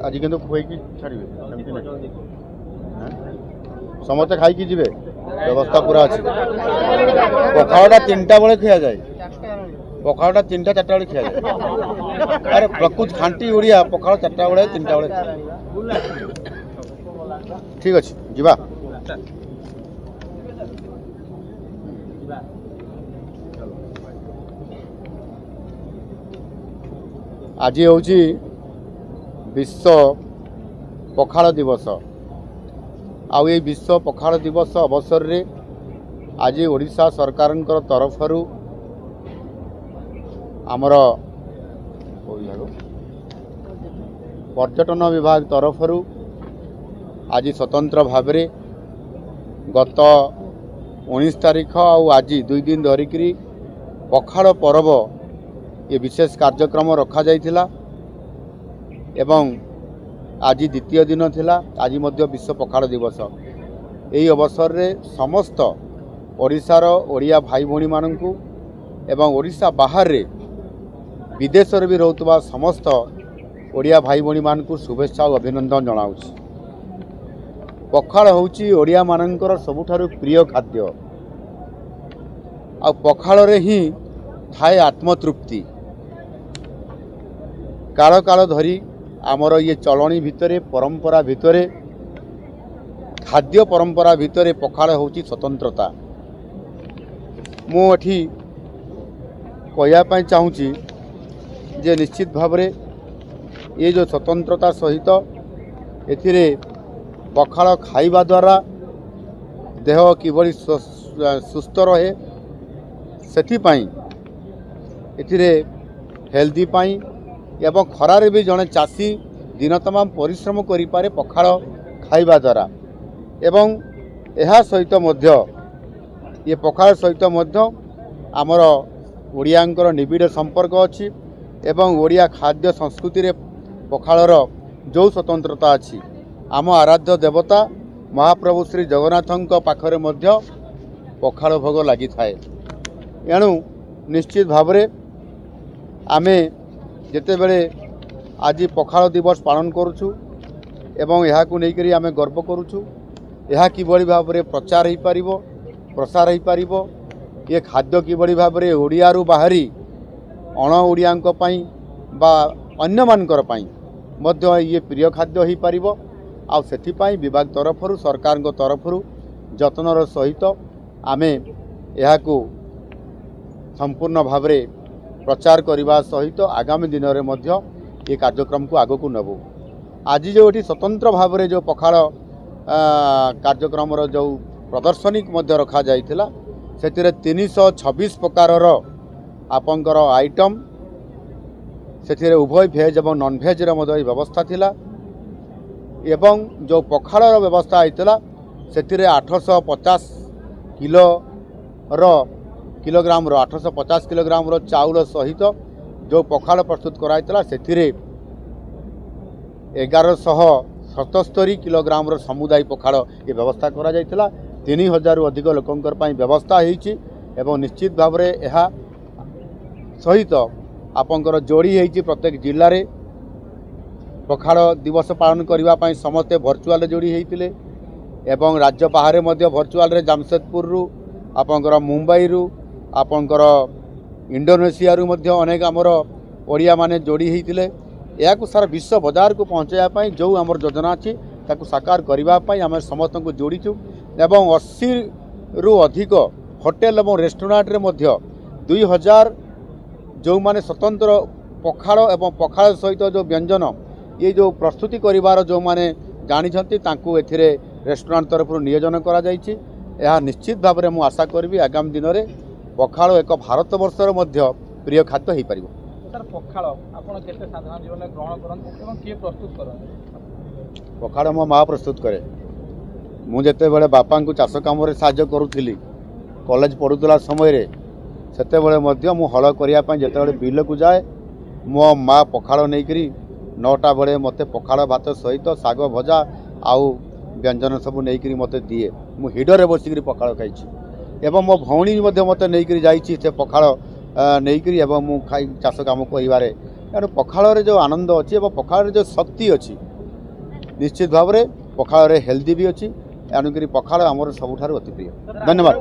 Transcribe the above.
आज कि खुआई छाड़े समस्ते खाई जी व्यवस्था पूरा अच्छे पखाड़ा 3टा बेले खिया जाए पखाड़ा 3टा 4टा बेले खिया जाए अरे प्रकृत खांटी ओडिया पखाड़ 4टा बेले 3टा बेले ठीक अच्छे जीवा आज हूँ विश्व पखाड़ दिवस आउ ये विश्व पखाड़ दिवस अवसर रे आज ओडिशा सरकार तरफ आमर पर्यटन विभाग तरफ आज स्वतंत्र भाव में गत 19 तारीख आज 2 दिन धरिकी पखाड़ पर्व ये विशेष कार्यक्रम रखा जाइथिला एवं आज द्वितीय दिन थिला आज मध्य विश्व पखाड़ दिवस यही अवसर रे समस्त ओडिशार ओडिया भाई भौणी मानकु एवं ओडिशा बाहर रे विदेश रे भी रहउतबा समस्त ओडिया भाई भौणी मानकु शुभेच्छा और अभिनंदन जनाउछि। पखाड़ होउछि ओडिया मानकर सबुठारु प्रिय खाद्य आ पखाड़ रे ही थाए आत्मतृप्ति काल काल धरी आमर ये चलणी भितरे परंपरा भितरे खाद्य परंपरा भितरे पखाड़ होउछि स्वतंत्रता मुठी कहवाई चाहूँगी जे निश्चित भाव में ये जो स्वतंत्रता सहित एथिरे पखाड़ खाइबा द्वारा देह किभली सुस्थ रहे सेथिपाई एथिरे हेल्दी पाई एवं खरारे भी जड़े चाषी दिन तमाम परिश्रम करि पारे पखाड़ खाइबा द्वारा एवं यह सहित मध्य ये पखाड़ सहित मध्य आमर ओडियांकर निबिड़ संपर्क अच्छी एवं ओडिया खाद्य संस्कृति रे पखाड़र जो स्वतंत्रता अच्छी आम आराध्य देवता महाप्रभु श्री जगन्नाथंक पाखरे मध्य पखाड़ भोग लगी थाए एणु निश्चित भाव में आमे जेते बेले आज पखाड़ दिवस पालन करुछु एवं यह को लेकर आमे गर्व करुछु यह किभली भाव में प्रचार हो पारिबो प्रसार हो पारिबो ये खाद्य किभली भाव में ओडियारू बाहरी अण ओडियांक पई बा अन्य मानकर पई मध्य ये प्रिय खाद्य हो पारिबो आ सेथिपाई विभाग तरफरु सरकार तरफरु जतनर सहित आमे यह को संपूर्ण भाव में प्रचार करने सहित आगामी दिन में मध्य ये कार्यक्रम को आगक नेबू आज जो ये स्वतंत्र भाव में जो पखाड़ कार्यक्रम जो प्रदर्शनी रखा जाइथिला सेतिरे 326 प्रकार आपंकर आइटम सेतिरे उभय भेज और नॉन भेज व्यवस्था थिला एवं जो पखाड़ व्यवस्था होता सेतिरे 850 किलोग्राम 850 किलोग्राम चाउल सहित जो पखाड़ प्रस्तुत कराइला से 1177 किलोग्राम समुदाय पखाड़ ये व्यवस्था करा जाइथिला 3000 अधिक लोकंकर पई व्यवस्था होईछि एवं निश्चित भाव में यह सहित आपंकर जोड़ी होईछि प्रत्येक जिले में पखाड़ दिवस पालन करने पई समस्ते वर्चुआल जोड़ी होइतिले एवं राज्य बाहर मध्य वर्चुआल रे जामशेदपुर रु आपंकर मुंबई रु आपंकर इंडोनेशिया रु मध्य अनेक आमर ओडिया माने जोड़ी होइतिले या सारा विश्व बाजार को पहुँचाई जो आमर योजना अच्छी ताकू साकार करने आम समस्त को जोड़ीचु एवं 80 रु अधिक होटेल और रेस्टोरेंट रे मध्य 2000 जो माने स्वतंत्र पखाड़ एवं पखाड़ सहित जो व्यंजन ये जो प्रस्तुति करिवार जो माने जानिछंती तांकू एथिरे रेस्टोरेंट तरफ नियोजन करा जाइछि यह निश्चित भाव में मुझे आशा करी आगामी दिन में पखाड़ एक भारत वर्षर मध्य प्रिय खाद्य हो पार। सर पखाड़ आपण केते साधारण जीवन में ग्रहण करन एवं के प्रस्तुत करन? पखाड़ मो माँ प्रस्तुत करे मुझे बेले बापा को चाष कम साहाय्य करुली कॉलेज पढ़ुला समय सेते मु हल करने जिते बिल को जाए मो माँ पखाड़ नहीं 9टा बेले मत पखाड़ भात सहित शाग भजा आउ व्यंजन सब नहीं मत दिए मु हिडरे बसिक पखाड़ खाई एवं मो भौणी मत नहीं जाइए से पखाड़ नहीं मु खाई चाष कम कर पखाड़ जो आनंद अच्छी पखाड़ जो शक्ति अच्छी ନିଶ୍ଚିତ ଭାବରେ ପଖାଳରେ ହେଲ୍ଦି ବି ଅଛି, ଏଣୁକରି ପଖାଳ ଆମର ସବୁଠାରୁ ଅତି ପ୍ରିୟ। ଧନ୍ୟବାଦ।